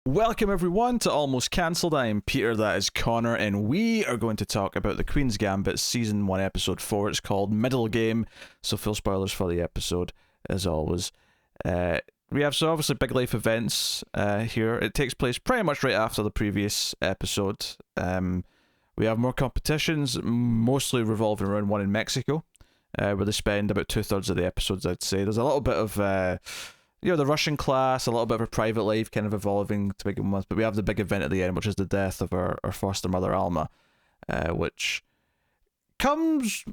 Welcome everyone to Almost Cancelled. I am Peter, that is Connor, and we are going to talk about the Queen's Gambit Season 1 Episode 4. It's called Middle Game, so full spoilers for the episode, as always. We have some obviously big life events here. It takes place pretty much right after the previous episode. We have more competitions, mostly revolving around one in Mexico, where they spend about 2/3 of the episodes, I'd say. There's a little bit of... the Russian class, a little bit of her private life kind of evolving to begin with, but we have the big event at the end, which is the death of our foster mother, Alma, which comes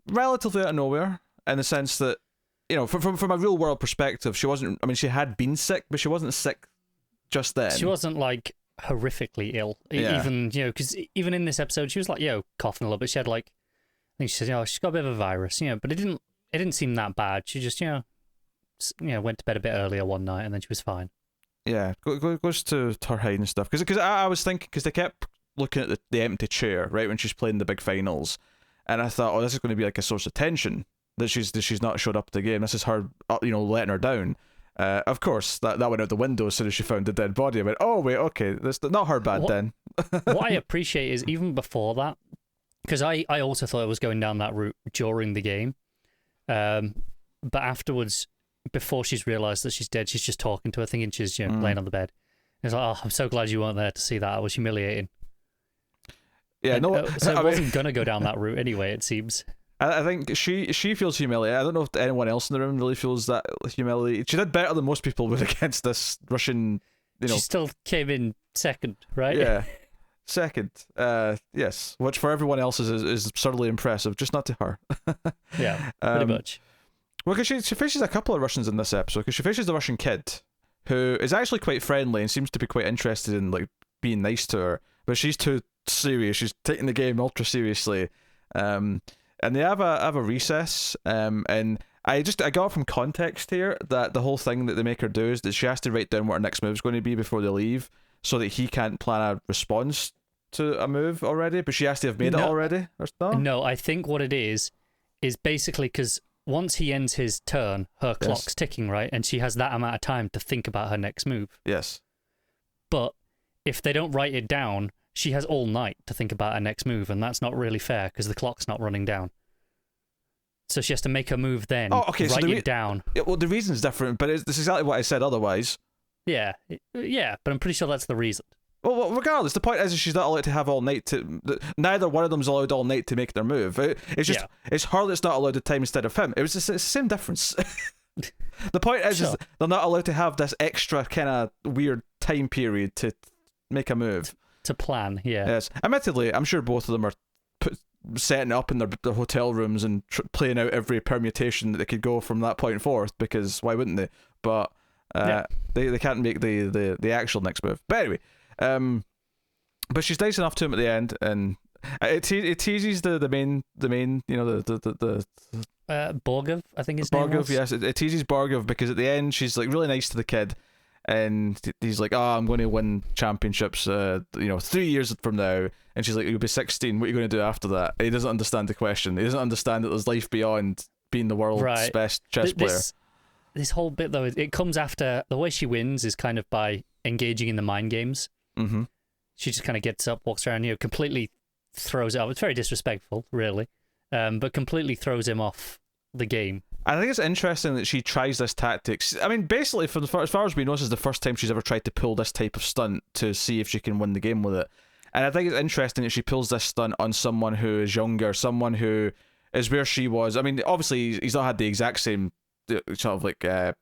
relatively out of nowhere, in the sense that, from a real world perspective, she had been sick, but she wasn't sick just then. She wasn't, horrifically ill. Yeah. Even, because even in this episode, she was, coughing a little bit. She had, I think she said, she's got a bit of a virus, but it didn't seem that bad. She just, went to bed a bit earlier one night and then she was fine. Yeah, goes to her hide and stuff. Because I was thinking, because they kept looking at the empty chair, right, when she's playing the big finals. And I thought, this is going to be like a source of tension, that she's not showed up at the game. This is her, letting her down. Of course, that went out the window as soon as she found the dead body. I went, oh, wait, okay, that's not her bad then. What I appreciate is, even before that, because I also thought it was going down that route during the game. But afterwards, before she's realised that she's dead, she's just talking to her, thinking she's laying on the bed. And it's like, I'm so glad you weren't there to see that. It was humiliating. Yeah, so it wasn't going to go down that route anyway, it seems. I think she feels humiliated. I don't know if anyone else in the room really feels that humiliated. She did better than most people would against this Russian, She still came in second, right? Yeah, second. Yes, which for everyone else is absurdly impressive, just not to her. Yeah, pretty much. Well, because she faces a couple of Russians in this episode, because she faces the Russian kid, who is actually quite friendly and seems to be quite interested in being nice to her, but she's too serious. She's taking the game ultra seriously, and they have a recess. And I got from context here that the whole thing that they make her do is that she has to write down what her next move is going to be before they leave, so that he can't plan a response to a move already. But she has to have made it already, or not? No, I think what it is basically because once he ends his turn, her clock's ticking, right? And she has that amount of time to think about her next move. Yes. But if they don't write it down, she has all night to think about her next move, and that's not really fair because the clock's not running down. So she has to make her move then, write it down. Well, the reason's different, but this is exactly what I said otherwise. Yeah, but I'm pretty sure that's the reason. Well, regardless, the point is she's not allowed to have all night to... Neither one of them's allowed all night to make their move. It's just... It's her that's not allowed the time instead of him. It's the same difference. The point is they're not allowed to have this extra kind of weird time period to make a move. To plan, yeah. Yes. Admittedly, I'm sure both of them are setting up in their hotel rooms and playing out every permutation that they could go from that point forth, because why wouldn't they? But they can't make the actual next move. But anyway... but she's nice enough to him at the end, and it teases the main the Borgov, I think his name was. Borgov, yes, it teases Borgov, because at the end she's really nice to the kid, and he's like, I'm going to win championships 3 years from now, and she's like, you'll be 16, what are you going to do after that? And he doesn't understand the question. He doesn't understand that there's life beyond being the world's best chess player. This whole bit though, it comes after the way she wins is kind of by engaging in the mind games. Mm-hmm. She just kind of gets up, walks around, completely throws it off. It's very disrespectful, really, but completely throws him off the game. I think it's interesting that she tries this tactics. I mean, basically, as far as we know, this is the first time she's ever tried to pull this type of stunt to see if she can win the game with it. And I think it's interesting that she pulls this stunt on someone who is younger, someone who is where she was. I mean, obviously, he's not had the exact same sort of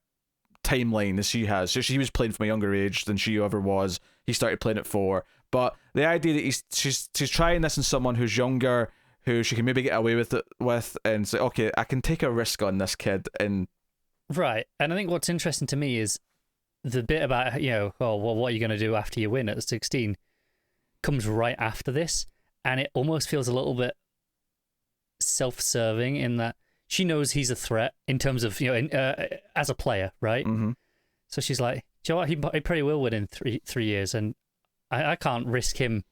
timeline as she has. So she was playing from a younger age than she ever was. He started playing at 4. But the idea that she's trying this in someone who's younger, who she can maybe get away with it with, and say, okay, I can take a risk on this kid. And right. And I think what's interesting to me is the bit about, what are you going to do after you win at 16 comes right after this. And it almost feels a little bit self-serving in that she knows he's a threat in terms of, as a player, right? Mm-hmm. So she's like, do you know what? He probably will win in three years, and I can't risk him,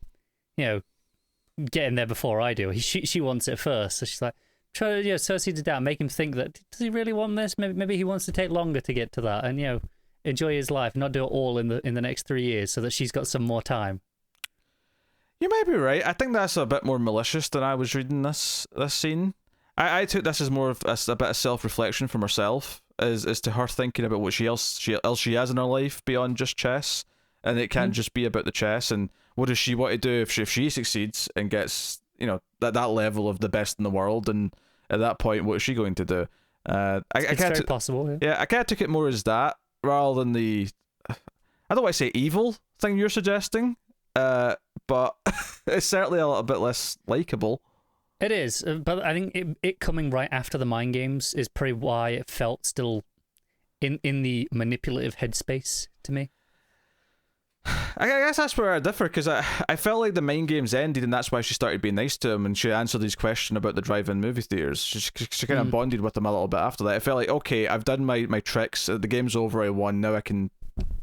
getting there before I do. She wants it first, so she's like, try to sow seeds of doubt, make him think that, does he really want this? Maybe he wants to take longer to get to that, and enjoy his life, not do it all in the next 3 years, so that she's got some more time. You may be right. I think that's a bit more malicious than I was reading this scene. I took this as more of a bit of self-reflection from herself, as to her thinking about what else she has in her life beyond just chess, and it can't just be about the chess. And what does she want to do if she succeeds and gets that level of the best in the world? And at that point, what is she going to do? It's very possible. Yeah, I kind of took it more as that rather than the, I don't want to say evil thing you're suggesting, but it's certainly a little bit less likable. It is, but I think it coming right after the mind games is probably why it felt still in the manipulative headspace to me. I guess that's where I differ, because I felt like the mind games ended, and that's why she started being nice to him, and she answered his question about the drive-in movie theaters. She kind of bonded with him a little bit after that. I felt like, okay, I've done my tricks, the game's over, I won, now I can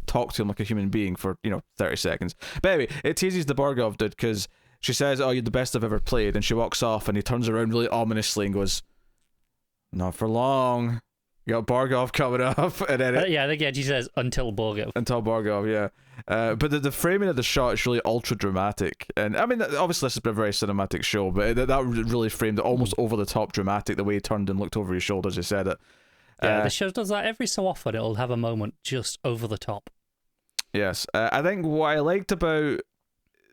talk to him like a human being for 30 seconds. But anyway, it teases the Borgov dude, because she says, "Oh, you're the best I've ever played," and she walks off, and he turns around really ominously and goes, "Not for long. You got Borgov coming up," and then I think she says until Borgov. Until Borgov, yeah. But the framing of the shot is really ultra dramatic, and I mean, obviously this has been a very cinematic show, but that really framed it almost over the top dramatic. The way he turned and looked over his shoulder as he said it. Yeah, the show does that every so often. It'll have a moment just over the top. Yes, I think what I liked about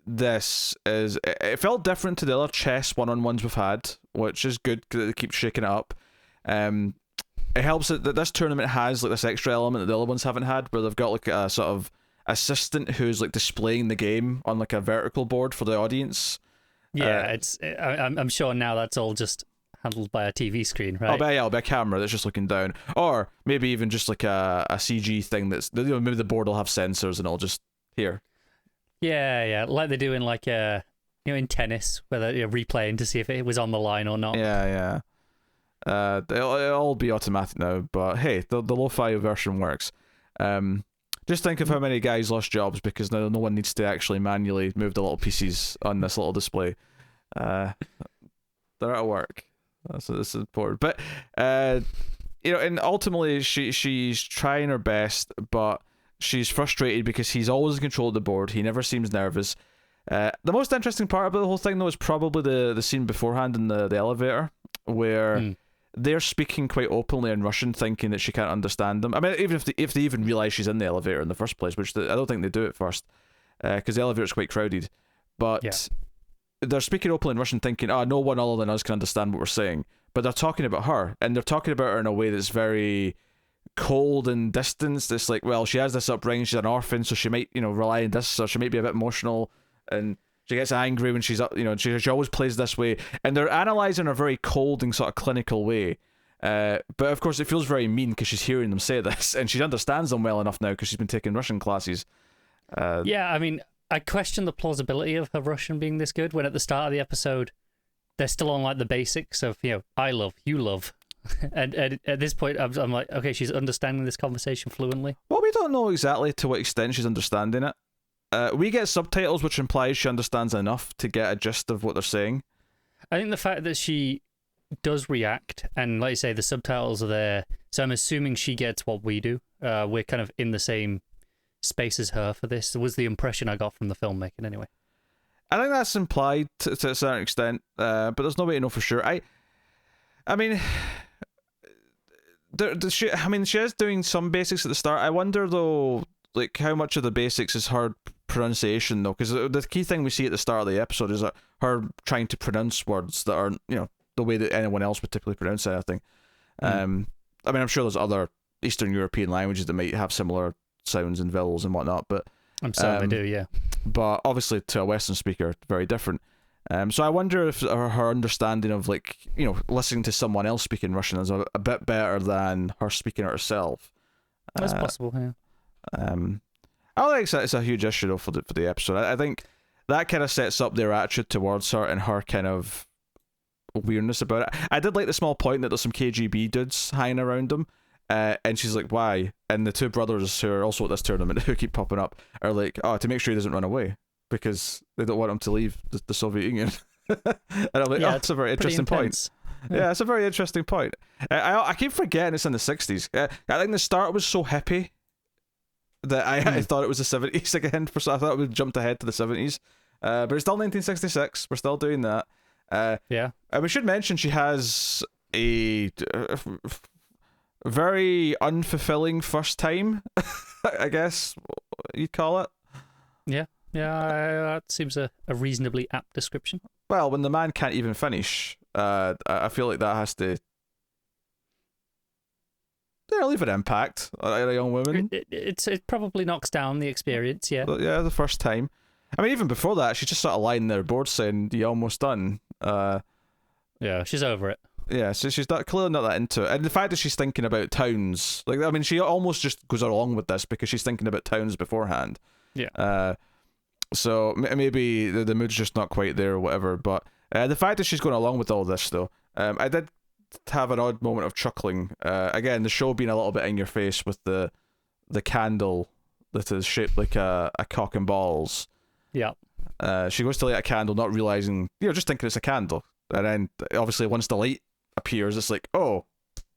this is it felt different to the other chess one-on-ones we've had, which is good because it keeps shaking it up. It helps that this tournament has like this extra element that the other ones haven't had, where they've got like a sort of assistant who's like displaying the game on like a vertical board for the audience. Yeah, I'm sure now that's all just handled by a TV screen, right? It'll be a camera that's just looking down, or maybe even just like a CG thing that's maybe the board will have sensors and it'll just here. Yeah, like they do in like in tennis, where they're replaying to see if it was on the line or not. Yeah. It'll all be automatic now, but hey, the lo-fi version works. Just think of how many guys lost jobs because now no one needs to actually manually move the little pieces on this little display. They're at work. This is important. But and ultimately she's trying her best, but she's frustrated because he's always in control of the board. He never seems nervous. The most interesting part about the whole thing, though, is probably the scene beforehand in the elevator, where they're speaking quite openly in Russian, thinking that she can't understand them. I mean, even if they even realize she's in the elevator in the first place, which I don't think they do at first, because the elevator's quite crowded. But they're speaking openly in Russian, thinking, no one other than us can understand what we're saying. But they're talking about her, and they're talking about her in a way that's very cold and distanced. It's like, well, she has this upbringing, she's an orphan, so she might, rely on this, or she might be a bit emotional, and she gets angry when she's up, she always plays this way, and they're analysing her very cold and sort of clinical way. But of course it feels very mean because she's hearing them say this, and she understands them well enough now because she's been taking Russian classes. I mean, I question the plausibility of her Russian being this good when at the start of the episode they're still on like the basics of I love, you love. And at this point, I'm like, okay, she's understanding this conversation fluently. Well, we don't know exactly to what extent she's understanding it. We get subtitles, which implies she understands enough to get a gist of what they're saying. I think the fact that she does react, and like you say, the subtitles are there, so I'm assuming she gets what we do. We're kind of in the same space as her for this. It was the impression I got from the filmmaking, anyway. I think that's implied to a certain extent, but there's no way to know for sure. I mean, she is doing some basics at the start. I wonder though, like how much of the basics is her pronunciation though, because the key thing we see at the start of the episode is that her trying to pronounce words that are the way that anyone else would typically pronounce anything. I mean, I'm sure there's other Eastern European languages that might have similar sounds and vowels and whatnot, but I'm certain they do, yeah. But obviously to a Western speaker, very different. So I wonder if her understanding of listening to someone else speaking Russian is a bit better than her speaking it herself. That's possible, yeah. I don't think it's a huge issue though for the episode. I think that kind of sets up their attitude towards her and her kind of weirdness about it. I did like the small point that there's some KGB dudes hanging around them, and she's like, why? And the two brothers who are also at this tournament who keep popping up are like, to make sure he doesn't run away because they don't want him to leave the Soviet Union. And I'm like, that's a very interesting point. Yeah, it's a very interesting point. I keep forgetting it's in the 60s. I think the start was so hippie that I thought it was the 70s again. I thought we jumped ahead to the 70s. But it's still 1966. We're still doing that. Yeah. And we should mention she has a very unfulfilling first time, I guess you'd call it. Yeah, that seems a reasonably apt description. Well, when the man can't even finish, I feel like that has to leave an impact on a young woman. It probably knocks down the experience, yeah. But yeah, the first time. I mean, even before that, she's just sort of lying there bored saying, "You almost done." Yeah, she's over it. Yeah, so she's clearly not that into it. And the fact that she's thinking about towns, like, I mean, she almost just goes along with this because she's thinking about towns beforehand. Yeah. So maybe the mood's just not quite there or whatever. But the fact that she's going along with all this, though, I did have an odd moment of chuckling. Again, the show being a little bit in your face with the candle that is shaped like a cock and balls. Yeah. She goes to light a candle, not realizing, just thinking it's a candle. And then, obviously, once the light appears, it's like, oh,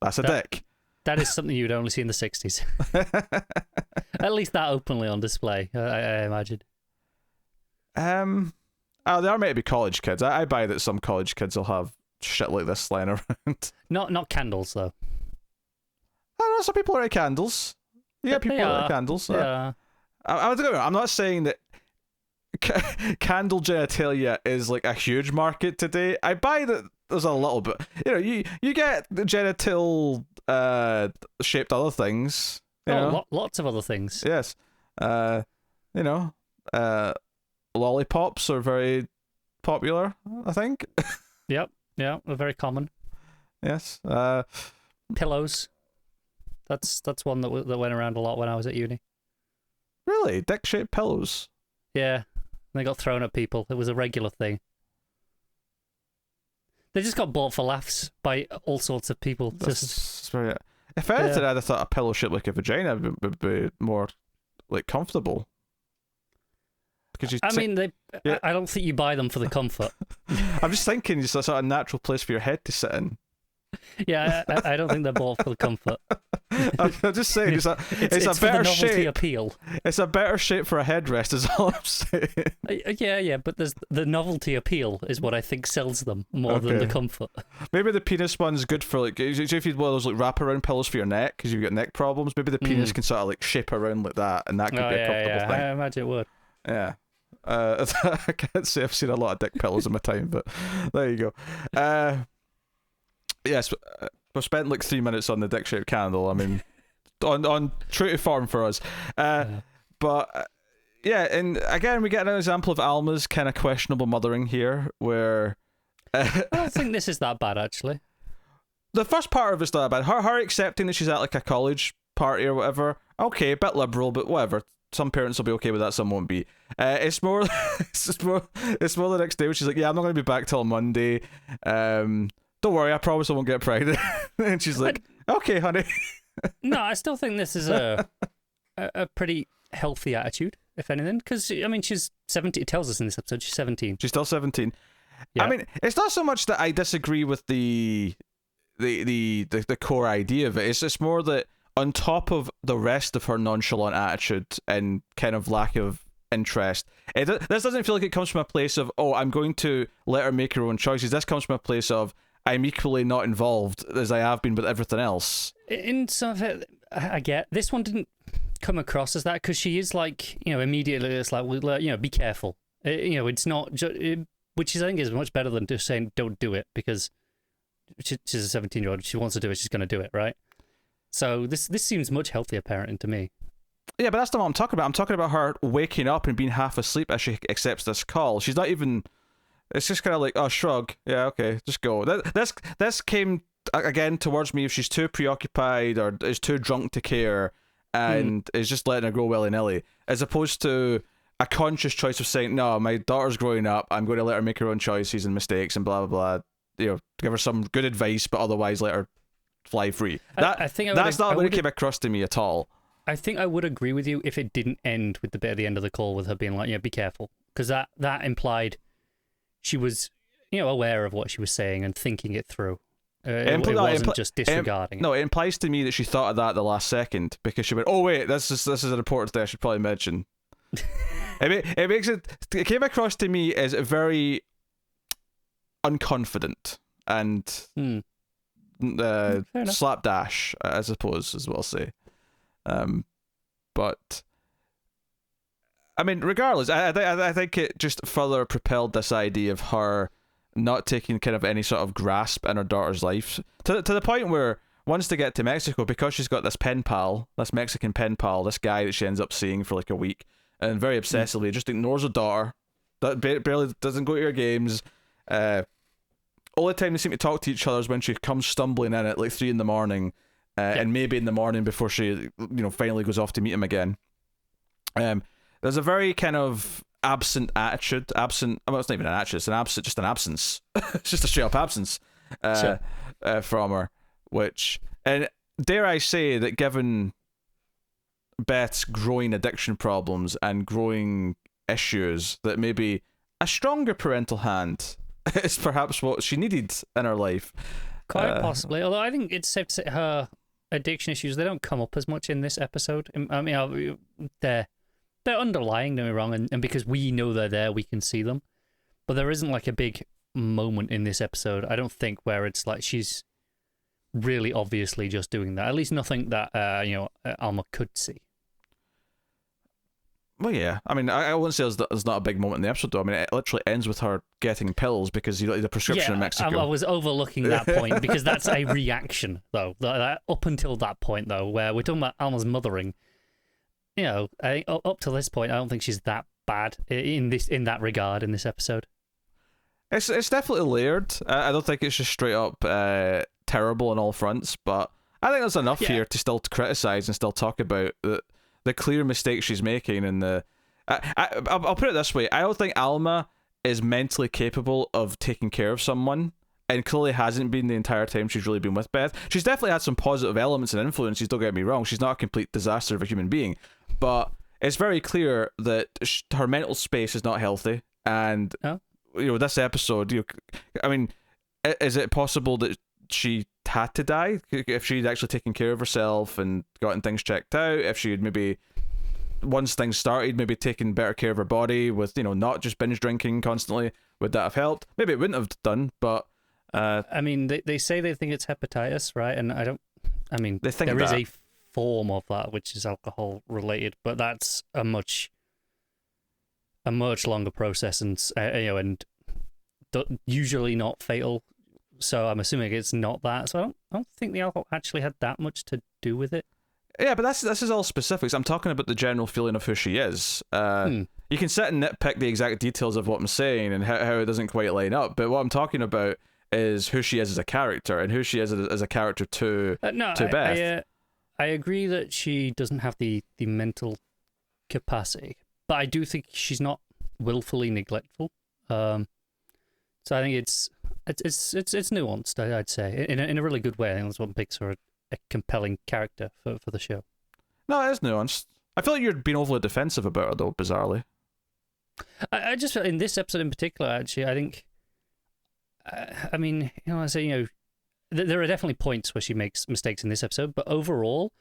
that's a dick. That is something you'd only see in the 60s. At least that openly on display, I imagine. They are meant to be college kids. I buy that some college kids will have shit like this lying around. Not candles, though. I don't know, some people like candles. Yeah, people like candles. Yeah. I'm not saying that candle genitalia is like a huge market today. I buy that there's a little bit. You get the genital shaped other things. Lots of other things. Yes. Lollipops are very popular, I think. Yep. Yeah, they're very common. Yes. Pillows. That's one that went around a lot when I was at uni. Really? Dick-shaped pillows? Yeah. They got thrown at people. It was a regular thing. They just got bought for laughs by all sorts of people. If anything, I'd have thought a pillow shaped like a vagina would be more like comfortable. Because I don't think you buy them for the comfort. I'm just thinking it's a sort of natural place for your head to sit in. Yeah, I don't think they're bought for the comfort. I'm just saying it's a better shape. Appeal. It's a better shape for a headrest, is all I'm saying. Yeah, but there's the novelty appeal is what I think sells them more than the comfort. Maybe the penis one's good for like if you want those like wrap-around pillows for your neck because you've got neck problems. Maybe the penis can sort of like shape around like that, and that could be a comfortable thing. I imagine it would. Yeah. I can't say I've seen a lot of dick pillows in my time, but there you go. Yes, we've spent like 3 minutes on the dick-shaped candle. I mean, on true to form for us. But and again, we get an example of Alma's kind of questionable mothering here, where I don't think this is that bad, actually. The first part of it's not that bad. Her accepting that she's at like a college party or whatever. Okay, a bit liberal, but whatever. Some parents will be okay with that, some won't be. It's more the next day, which is like, yeah, I'm not going to be back till Monday. Don't worry, I promise I won't get pregnant. And she's like, okay, honey. No, I still think this is a pretty healthy attitude, if anything, because I mean, she's 17. It tells us in this episode she's 17. She's still 17. Yeah. I mean, it's not so much that I disagree with the core idea of it. It's just more that on top of the rest of her nonchalant attitude and kind of lack of interest, this doesn't feel like it comes from a place of, oh, I'm going to let her make her own choices. This comes from a place of, I'm equally not involved as I have been with everything else. In some of it, I get. This one didn't come across as that, because she is like, immediately it's like, well, be careful. It's not, which I think is much better than just saying, don't do it, because she's a 17-year-old. She wants to do it, she's going to do it, right? So this seems much healthier parenting to me. Yeah, but that's not what I'm talking about. I'm talking about her waking up and being half asleep as she accepts this call. She's not even... It's just kind of like, oh, shrug. Yeah, okay, just go. This came, again, towards me if she's too preoccupied or is too drunk to care and is just letting her grow willy-nilly, as opposed to a conscious choice of saying, no, my daughter's growing up, I'm going to let her make her own choices and mistakes and blah, blah, blah. Give her some good advice, but otherwise let her fly free. That's not what it came across to me at all. I think I would agree with you if it didn't end with the bit at the end of the call with her being like, be careful. Because that implied she was, aware of what she was saying and thinking it through. It wasn't just disregarding it. No, it implies to me that she thought of that at the last second because she went, "Oh wait, this is an important thing I should probably mention." It came across to me as very unconfident and slapdash, I suppose, as well say. But I mean, regardless, I think it just further propelled this idea of her not taking kind of any sort of grasp in her daughter's life to the point where once they get to Mexico, because she's got this Mexican pen pal, this guy that she ends up seeing for like a week, and very obsessively just ignores her daughter, that barely doesn't go to her games. All the time they seem to talk to each other is when she comes stumbling in at like 3 a.m, and maybe in the morning before she finally goes off to meet him again. There's a very kind of absent attitude. Well, it's not even an attitude. It's just an absence. It's just a straight up absence from her. Which, and dare I say that, given Beth's growing addiction problems and growing issues, that maybe a stronger parental hand is perhaps what she needed in her life. Quite possibly. Although I think it's safe to say her addiction issues, they don't come up as much in this episode. I mean, they're underlying, don't get me wrong, and because we know they're there, we can see them. But there isn't like a big moment in this episode, I don't think, where it's like she's really obviously just doing that. At least nothing that Alma could see. Well, yeah. I mean, I wouldn't say there's not a big moment in the episode, though. I mean, it literally ends with her getting pills because the prescription in Mexico. I was overlooking that point because that's a reaction, though. Up until that point, though, where we're talking about Alma's mothering, up to this point, I don't think she's that bad in that regard in this episode. It's definitely layered. I don't think it's just straight up terrible on all fronts, but I think there's enough here to still criticize and still talk about the clear mistakes she's making. And I'll put it this way: I don't think Alma is mentally capable of taking care of someone, and clearly hasn't been the entire time she's really been with Beth. She's definitely had some positive elements and influences, don't get me wrong. She's not a complete disaster of a human being, but it's very clear that her mental space is not healthy. And this episode, I mean, is it possible that she had to die if she'd actually taken care of herself and gotten things checked out? If she had maybe, once things started, maybe taken better care of her body with not just binge drinking constantly, would that have helped? Maybe it wouldn't have done, but I mean, they say they think it's hepatitis, right? And they think there is a form of that which is alcohol related, but that's a much longer process, and usually not fatal. So I'm assuming it's not that. So I don't think the alcohol actually had that much to do with it. Yeah, but this is all specifics. I'm talking about the general feeling of who she is. You can sit and nitpick the exact details of what I'm saying and how it doesn't quite line up, but what I'm talking about is who she is as a character and who she is as a character to Beth. I agree that she doesn't have the mental capacity, but I do think she's not willfully neglectful. So I think it's nuanced. I'd say in a really good way. I think that's what makes her a compelling character for the show. No, it is nuanced. I feel like you're being overly defensive about her, though, bizarrely. I just feel in this episode in particular, actually, I think. I mean, I say, there are definitely points where she makes mistakes in this episode, but overall,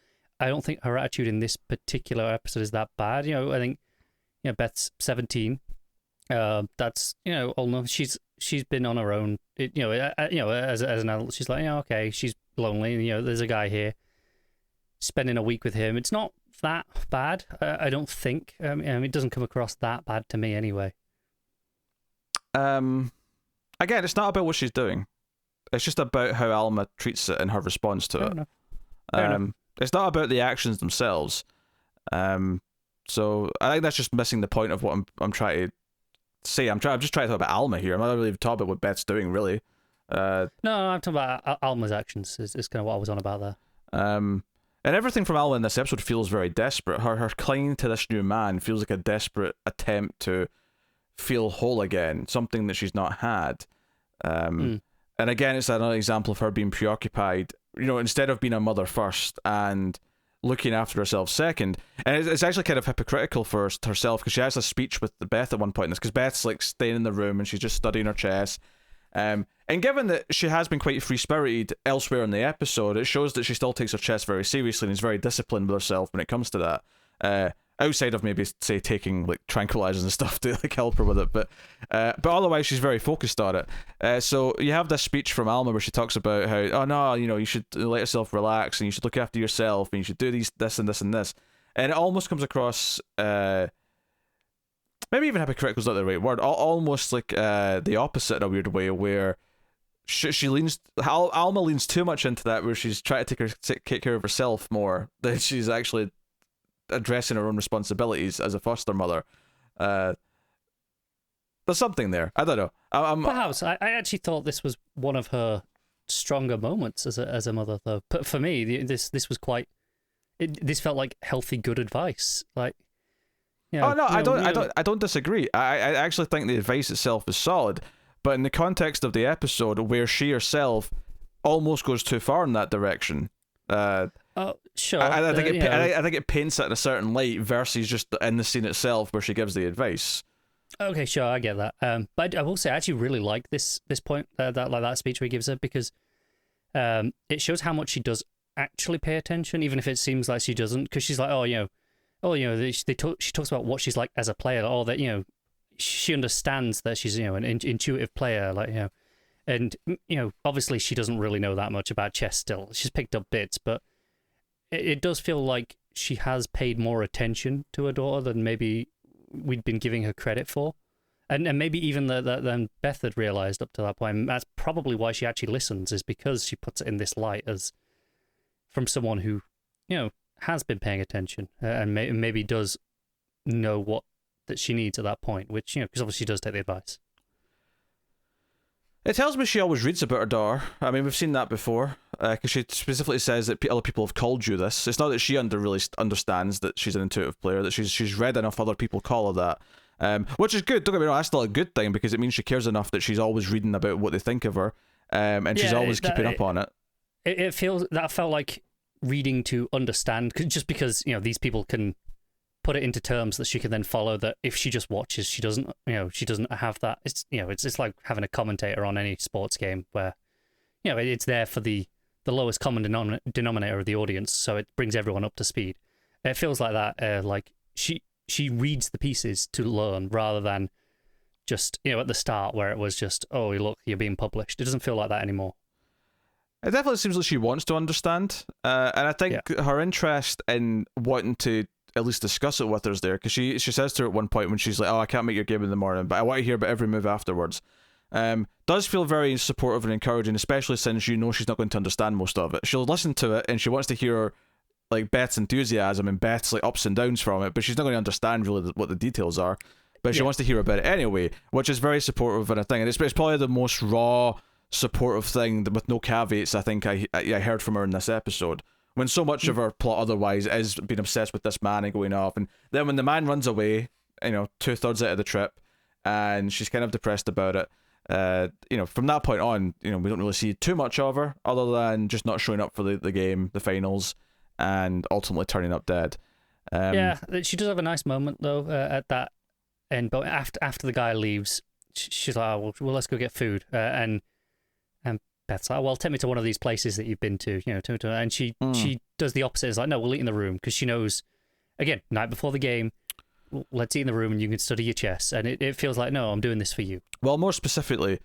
I don't think her attitude in this particular episode is that bad. I think, Beth's 17. That's almost she's been on her own. As an adult, she's like, okay, she's lonely. There's a guy here. Spending a week with him, it's not that bad. I don't think. It doesn't come across that bad to me anyway. Again, it's not about what she's doing. It's just about how Alma treats it and her response to it. Fair enough. It's not about the actions themselves. So I think that's just missing the point of what I'm trying to say. I'm just trying to talk about Alma here. I'm not really talking about what Beth's doing, really. No, I'm talking about Alma's actions. Is kind of what I was on about there. And everything from Alma in this episode feels very desperate. Her clinging to this new man feels like a desperate attempt to feel whole again, something that she's not had. And again, it's another example of her being preoccupied, instead of being a mother first and looking after herself second. And it's actually kind of hypocritical for herself, because she has a speech with Beth at one point in this, because Beth's like staying in the room and she's just studying her chess, And given that she has been quite free-spirited elsewhere in the episode, it shows that she still takes her chess very seriously and is very disciplined with herself when it comes to that. Outside of maybe, say, taking like tranquilizers and stuff to like help her with it, but otherwise she's very focused on it. So you have this speech from Alma where she talks about how, oh no, you should let yourself relax and you should look after yourself and you should do this and this and this, and it almost comes across maybe even hypocritical is not the right word, almost like the opposite in a weird way, where she leans, Alma leans too much into that, where she's trying to take care of herself more than she's actually addressing her own responsibilities as a foster mother. There's something there. I don't know. Perhaps I actually thought this was one of her stronger moments as a mother, though. But for me, this was quite. This felt like healthy, good advice. Like, I don't disagree. I actually think the advice itself is solid, but in the context of the episode, where she herself almost goes too far in that direction. Sure. I think I think it paints it in a certain light versus just in the scene itself where she gives the advice. Okay, sure, I get that. But I will say, I actually really like this point, that speech where he gives her, because it shows how much she does actually pay attention, even if it seems like she doesn't. Because she's like, she talks about what she's like as a player, or that she understands that she's an intuitive player, and obviously she doesn't really know that much about chess still. She's picked up bits, but it does feel like she has paid more attention to her daughter than maybe we'd been giving her credit for, and maybe even than Beth had realized up to that point. And that's probably why she actually listens, is because she puts it in this light as from someone who has been paying attention and maybe does know what that she needs at that point, which because obviously she does take the advice. It tells me she always reads about her daughter. I mean, we've seen that before, because she specifically says that other people have called you this. It's not that she really understands that she's an intuitive player, that she's read enough other people call her that, which is good. Don't get me wrong, that's still a good thing, because it means she cares enough that she's always reading about what they think of her, and she's always keeping up on it. It felt like reading to understand, just because these people can put it into terms that she can then follow, that if she just watches, she doesn't have that. It's like having a commentator on any sports game, where it's there for the lowest common denominator of the audience, so it brings everyone up to speed. It feels like that, like she reads the pieces to learn, rather than just at the start where it was just, oh look, you're being published. It doesn't feel like that anymore. It definitely seems like she wants to understand, and I think her interest in wanting to at least discuss it with her is there, because she says to her at one point when she's like, oh, I can't make your game in the morning, but I want to hear about every move afterwards. Does feel very supportive and encouraging, especially since she's not going to understand most of it. She'll listen to it and she wants to hear like Beth's enthusiasm and Beth's like ups and downs from it, but she's not going to understand really what the details are. But she wants to hear about it anyway, which is very supportive and a thing. And it's probably the most raw, supportive thing with no caveats I think I heard from her in this episode. When so much of her plot otherwise is being obsessed with this man and going off, and then when the man runs away, 2/3 out of the trip, and she's kind of depressed about it. From that point on, we don't really see too much of her, other than just not showing up for the game, the finals, and ultimately turning up dead. She does have a nice moment though at that end, but after the guy leaves, she's like, oh, well, let's go get food, and Beth's like, well, take me to one of these places that you've been to, and she does the opposite. It's like, no, we'll eat in the room, because she knows, again, night before the game, let's eat in the room and you can study your chess. And it feels like, no, I'm doing this for you. Well, more specifically,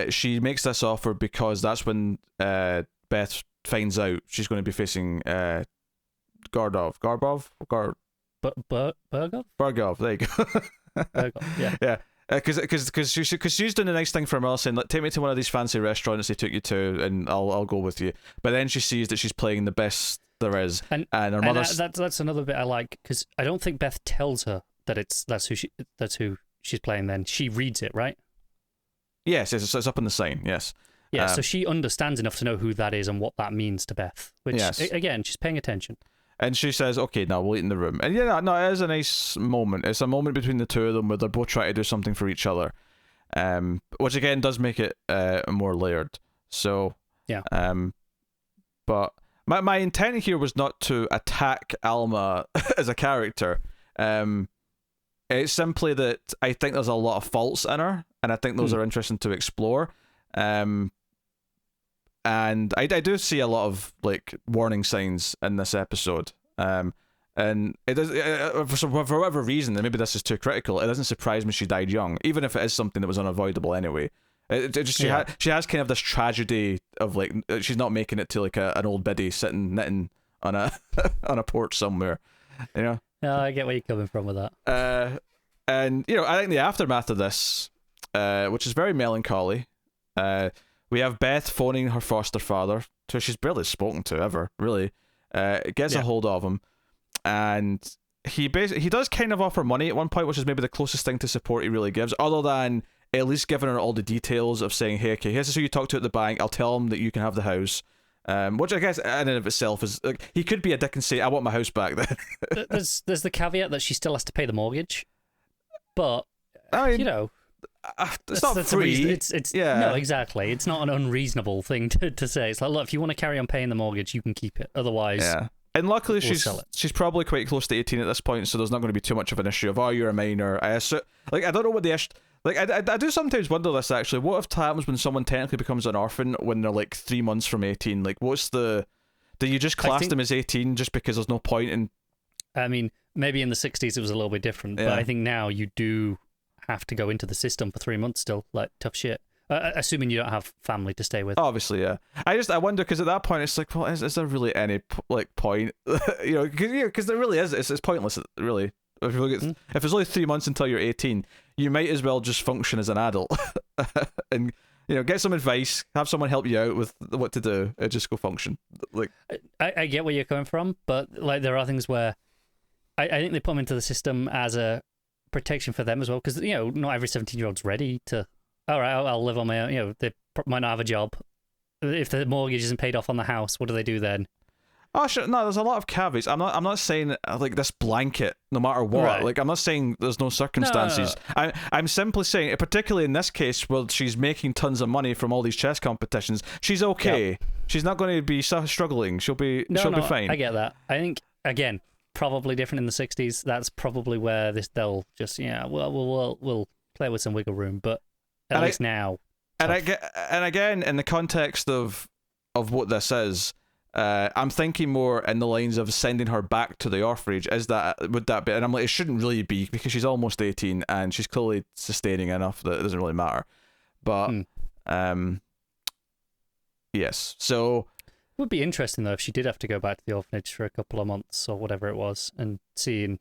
she makes this offer because that's when Beth finds out she's going to be facing Burgov, there you go. Burgov, yeah. Because she's doing a nice thing for Mel, saying, like, take me to one of these fancy restaurants they took you to, and I'll go with you. But then she sees that she's playing the best there is, and her mother. That's another bit I like, because I don't think Beth tells her that that's who she's playing. Then she reads it, right? Yes, it's up on the sign. Yes. Yeah, so she understands enough to know who that is and what that means to Beth. Which, again, she's paying attention. And she says, okay, now we'll eat in the room. And it is a nice moment. It's a moment between the two of them where they're both trying to do something for each other. Which again does make it more layered. So, yeah. But my intent here was not to attack Alma as a character. It's simply that I think there's a lot of faults in her. and I think those are interesting to explore. And I do see a lot of like warning signs in this episode. And it does for whatever reason, and maybe this is too critical. It doesn't surprise me she died young, even if it is something that was unavoidable anyway. She has kind of this tragedy of like she's not making it to like an old biddy sitting knitting on a on a porch somewhere, you know. No, I get where you're coming from with that. And you know, I think the aftermath of this, which is very melancholy, we have Beth phoning her foster father, who she's barely spoken to ever, really. Gets a hold of him, and he does kind of offer money at one point, which is maybe the closest thing to support he really gives, other than at least giving her all the details of saying, hey, okay, here's who you talk to at the bank, I'll tell him that you can have the house. Which I guess in and of itself is like, he could be a dick and say, I want my house back then. There's the caveat that she still has to pay the mortgage, but I mean, you know, it's not free. It's no, exactly. It's not an unreasonable thing to say. It's like, look, if you want to carry on paying the mortgage, you can keep it. Otherwise, yeah. And luckily, we'll she's probably quite close to 18 at this point, so there's not going to be too much of an issue of, oh, you're a minor. I assume, like, I don't know what the issue. Like, I do sometimes wonder this, actually. What if happens when someone technically becomes an orphan when they're, like, 3 months from 18? Like, what's the... Do you just class them as 18 just because there's no point in... I mean, maybe in the 60s it was a little bit different, but I think now you do have to go into the system for 3 months still. Like, tough shit. Assuming you don't have family to stay with. Obviously, yeah. I wonder, because at that point, it's like, well, is there really any, like, point? You know, because there really is. It's pointless, really. If you look at, if it's only 3 months until you're 18, you might as well just function as an adult and, you know, get some advice, have someone help you out with what to do, and just go function. Like, I get where you're coming from, but like there are things where I think they put them into the system as a protection for them as well, because you know not every 17-year-old's ready to. All right, I'll live on my own. You know, they might not have a job. If the mortgage isn't paid off on the house, what do they do then? Oh shit! No, there's a lot of caveats. I'm not saying like this blanket, no matter what. Right. Like I'm not saying there's no circumstances. No. I'm simply saying, particularly in this case, where she's making tons of money from all these chess competitions, she's okay. Yep. She's not going to be struggling. She'll be be fine. I get that. I think again, probably different in the 60s. That's probably where they'll just we'll play with some wiggle room, but at least now. And again, in the context of what this is. I'm thinking more in the lines of sending her back to the orphanage. Would that be? And I'm like, it shouldn't really be, because she's almost 18 and she's clearly sustaining enough that it doesn't really matter. But yes. So it would be interesting though if she did have to go back to the orphanage for a couple of months or whatever it was, and seeing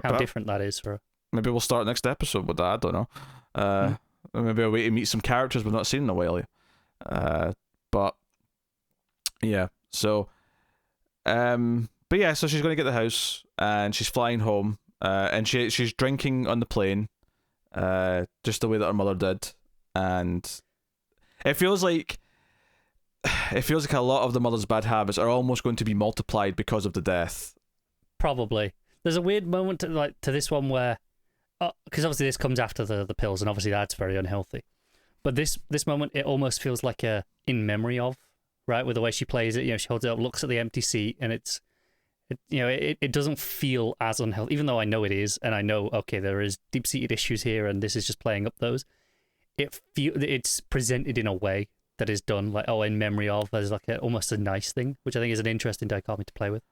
how different that is for her. Maybe we'll start next episode with that. I don't know. Maybe a way to meet some characters we've not seen in a while. But. Yeah, so, but yeah, so she's going to get the house, and she's flying home, and she's drinking on the plane, just the way that her mother did, and it feels like a lot of the mother's bad habits are almost going to be multiplied because of the death. Probably. There's a weird moment to this one where, because obviously this comes after the pills, and obviously that's very unhealthy, but this moment, it almost feels like a in memory of. Right, with the way she plays it, you know, she holds it up, looks at the empty seat, and it doesn't feel as unhealthy, even though I know it is, and I know, okay, there is deep-seated issues here, and this is just playing up those. It's presented in a way that is done, like, in memory of, as like almost a nice thing, which I think is an interesting dichotomy to play with.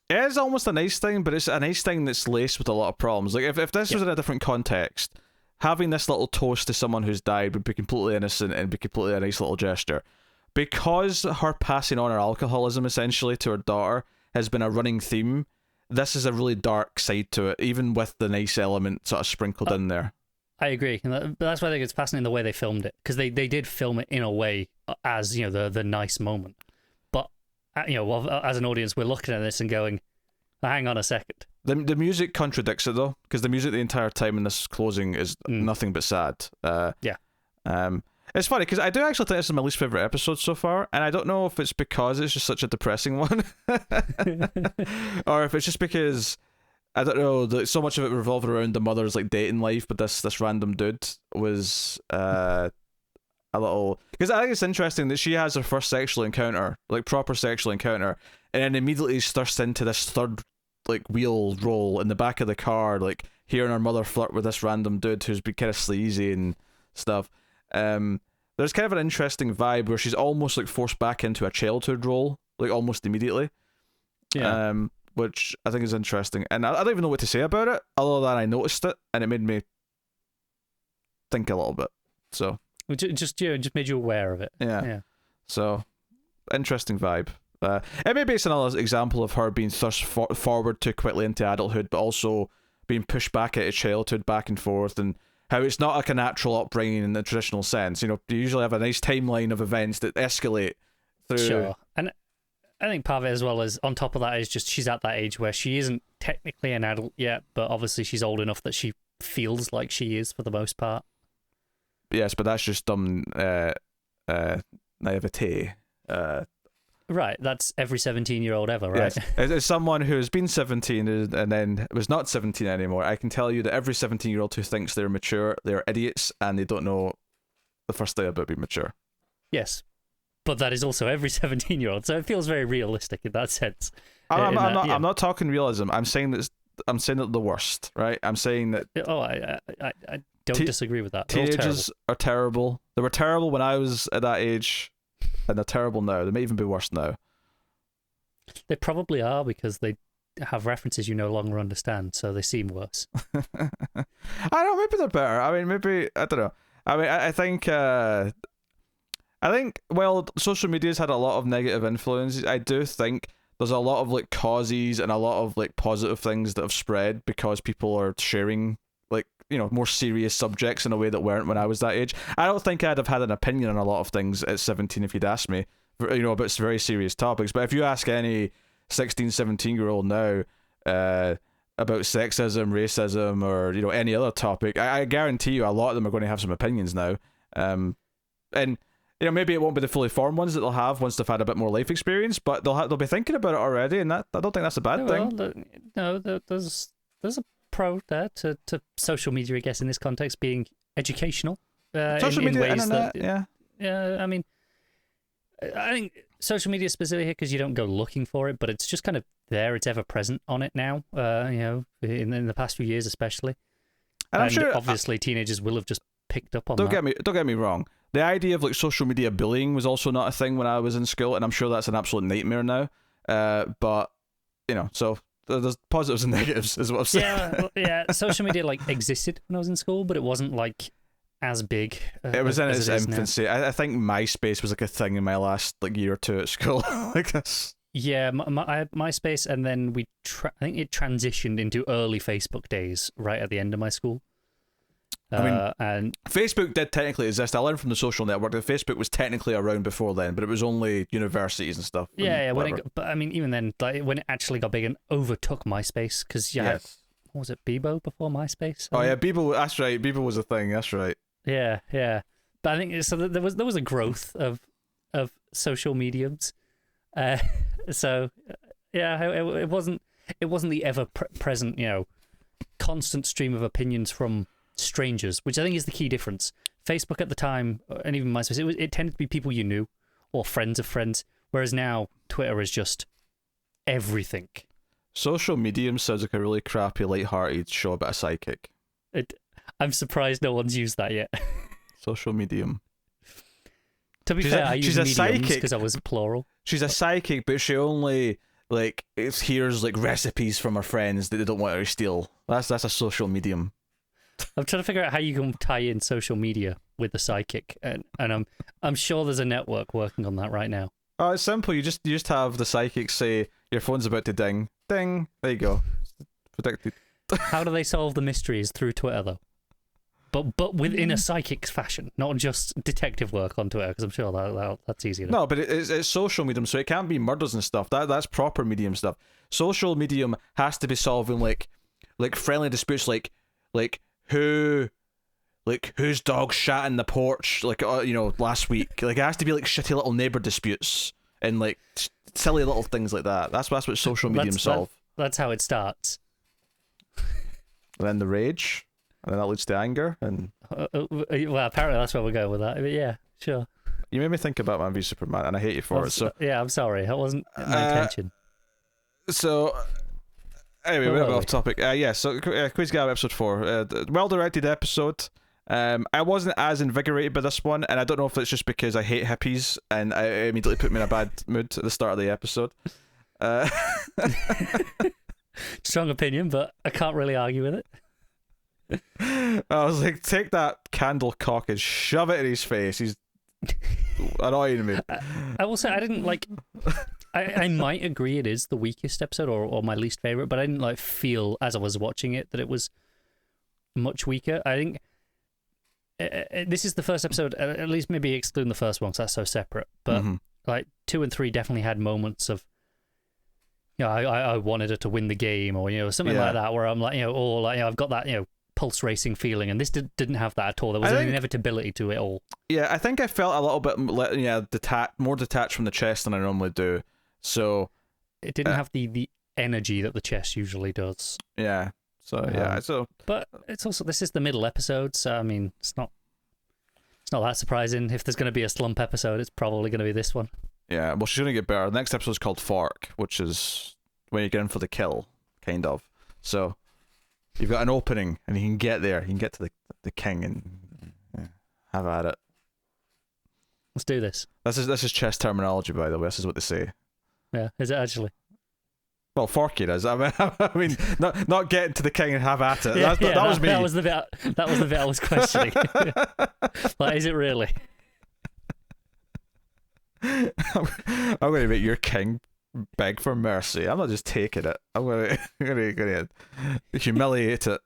It is almost a nice thing, but it's a nice thing that's laced with a lot of problems. Like, if this was in a different context, having this little toast to someone who's died would be completely innocent and be completely a nice little gesture. Because her passing on her alcoholism essentially to her daughter has been a running theme, this is a really dark side to it, even with the nice element sort of sprinkled in there. I agree, but that's why I think it's fascinating the way they filmed it, because they did film it in a way as, you know, the nice moment. But you know, as an audience, we're looking at this and going, hang on a second. The music contradicts it though, because the music the entire time in this closing is nothing but sad. It's funny, because I do actually think this is my least favourite episode so far, and I don't know if it's because it's just such a depressing one, or if it's just because, I don't know, so much of it revolved around the mother's like dating life, but this random dude was a little... Because I think it's interesting that she has her first sexual encounter, like proper sexual encounter, and then immediately is thrust into this third like wheel role in the back of the car, like hearing her mother flirt with this random dude who's been kind of sleazy and stuff. There's kind of an interesting vibe where she's almost like forced back into a childhood role, like almost immediately. Yeah. Which I think is interesting, and I don't even know what to say about it, other than I noticed it and it made me think a little bit. So It just made you aware of it. yeah. So interesting vibe. And maybe it's another example of her being thrust forward too quickly into adulthood, but also being pushed back into childhood, back and forth, and how it's not like a natural upbringing in the traditional sense. You usually have a nice timeline of events that escalate through. Sure. And I think part of it as well is, on top of that, is just she's at that age where she isn't technically an adult yet, but obviously she's old enough that she feels like she is for the most part. Yes, but that's just dumb naivete. Right, that's every 17-year-old ever, right? Yes. As someone who has been 17 and then was not 17 anymore, I can tell you that every 17-year-old who thinks they're mature, they're idiots, and they don't know the first thing about being mature. Yes, but that is also every 17-year-old, so it feels very realistic in that sense. I'm not talking realism. I'm saying that the worst, right? I'm saying that. Oh, I don't disagree with that. Teenagers are terrible. They were terrible when I was at that age, and they're terrible now. They may even be worse now. They probably are, because they have references you no longer understand, so they seem worse. I don't know. Maybe they're better. I mean, maybe I don't know. I mean, I think. Well, social media's had a lot of negative influences. I do think there's a lot of like causes and a lot of like positive things that have spread because people are sharing like, more serious subjects in a way that weren't when I was that age. I don't think I'd have had an opinion on a lot of things at 17 if you'd asked me, about very serious topics. But if you ask any 16, 17-year-old now about sexism, racism, or any other topic, I guarantee you a lot of them are going to have some opinions now. And maybe it won't be the fully formed ones that they'll have once they've had a bit more life experience, but they'll be thinking about it already, and I don't think that's a bad thing. There's a pro there to social media, I guess, in this context, being educational. Social media, ways internet, that, yeah. I mean, I think social media is specific here because you don't go looking for it, but it's just kind of there. It's ever present on it now. In the past few years, especially. And I'm sure, obviously, teenagers will have just picked up on don't that. Don't get me wrong. The idea of like social media bullying was also not a thing when I was in school, and I'm sure that's an absolute nightmare now. But so there's positives and negatives, is what I'm saying. Yeah. Social media like existed when I was in school, but it wasn't like as big. It was in its infancy. I think MySpace was like a thing in my last like year or two at school. Like this. Yeah, I had MySpace, and then I think it transitioned into early Facebook days right at the end of my school. And Facebook did technically exist. I learned from the social network that Facebook was technically around before then, but it was only universities and stuff. Yeah. But I mean, even then, like when it actually got big and overtook MySpace, because you had, what was it, Bebo before MySpace? Oh yeah, Bebo. That's right. Bebo was a thing. That's right. Yeah. But I think so. There was a growth of social mediums. So yeah, it wasn't the ever present, constant stream of opinions from strangers, which I think is the key difference. Facebook at the time, and even MySpace, it tended to be people you knew or friends of friends, whereas now Twitter is just everything. Social Medium sounds like a really crappy, light-hearted show about a psychic. I'm surprised no one's used that yet. Social Medium. To be fair, I use mediums because I was plural. She's a psychic, but she only hears like recipes from her friends that they don't want her to steal. That's a social medium. I'm trying to figure out how you can tie in social media with the psychic, and I'm sure there's a network working on that right now. Oh, it's simple. You just have the psychic say your phone's about to ding, ding. There you go. Predicted. How do they solve the mysteries through Twitter though? But within a psychic fashion, not just detective work on Twitter, because I'm sure that's easy enough. No, but it's social medium, so it can't be murders and stuff. That's proper medium stuff. Social medium has to be solving like friendly disputes, like whose dog shat in the porch last week. Like it has to be like shitty little neighbor disputes and like silly little things like that. That's what social medium solve. That's how it starts. And then the rage, and then that leads to anger, and well, apparently that's where we're going with that. But yeah, sure. You made me think about Batman v Superman, and I hate you for it. So yeah, I'm sorry, that wasn't my intention. So Anyway, Where we're were off we? topic. Yeah, so Quiz Gambit episode 4. Well-directed episode. I wasn't as invigorated by this one, and I don't know if it's just because I hate hippies, and it immediately put me in a bad mood at the start of the episode. Strong opinion, but I can't really argue with it. I was like, take that candle cock and shove it in his face. He's annoying me. I will say I didn't like. I might agree it is the weakest episode or my least favorite, but I didn't like feel as I was watching it that it was much weaker. I think this is the first episode, at least maybe excluding the first one because that's so separate. But like 2 and 3 definitely had moments of, you know, I wanted her to win the game, or something like that, where I'm like, or like I've got that pulse racing feeling, and this didn't have that at all. There was an inevitability to it all. Yeah, I think I felt a little bit more detached from the chess than I normally do. So it didn't have the energy that the chess usually does. Yeah. So but it's also, this is the middle episode, so I mean it's not that surprising. If there's going to be a slump episode, it's probably going to be this one. Yeah, well, she's going to get better. The next episode is called Fork, which is when you get in for the kill, kind of. So you've got an opening, and you can get there. You can get to the king and have at it. Let's do this. This is chess terminology, by the way. This is what they say. Yeah, is it actually? Well, Forky does. I mean, not getting to the king and have at it. That was me. That was the bit I was questioning. Like, is it really? I'm going to make your king beg for mercy. I'm not just taking it. I'm going to humiliate it.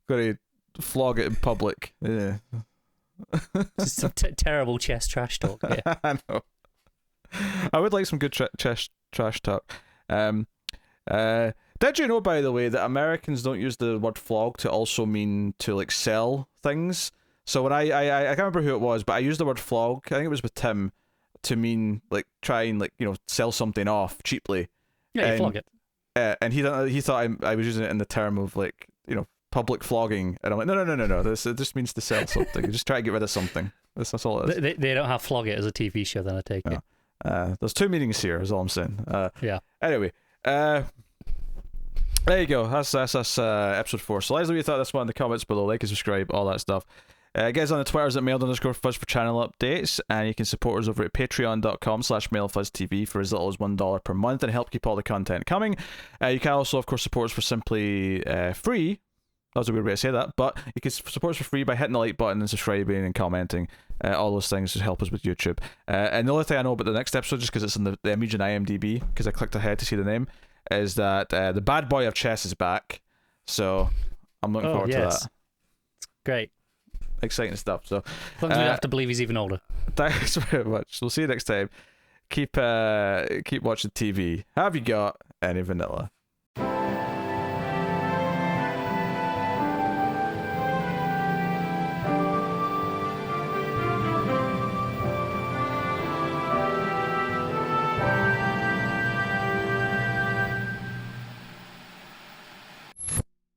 Going to flog it in public. Yeah. Just some terrible chess trash talk. Yeah. I know. I would like some good chess trash talk. Did you know, by the way, that Americans don't use the word flog to also mean to like sell things? So when I can't remember who it was, but I used the word flog, I think it was with Tim, to mean like try and like sell something off cheaply. Yeah, you flog it. And he thought I was using it in the term of like public flogging, and I'm like no. It just means to sell something. You just try to get rid of something. That's all it is. They don't have Flog It as a TV show, then I take it. There's 2 meanings here, is all I'm saying. Yeah. Anyway, there you go. That's episode 4. So let us know what you thought of this one in the comments below. Like and subscribe, all that stuff. Guys on the Twitters at mail_fuzz for channel updates, and you can support us over at patreon.com/mailfuzztv for as little as $1 per month and help keep all the content coming. You can also, of course, support us for simply free. That was a weird way to say that, but you can support us for free by hitting the like button and subscribing and commenting. All those things just help us with YouTube. And the only thing I know about the next episode, just because it's in the image in IMDb, because I clicked ahead to see the name, is that the bad boy of chess is back. So I'm looking forward to that. It's great. Exciting stuff. So As long as we don't have to believe he's even older. Thanks very much. We'll see you next time. Keep watching TV. Have you got any vanilla?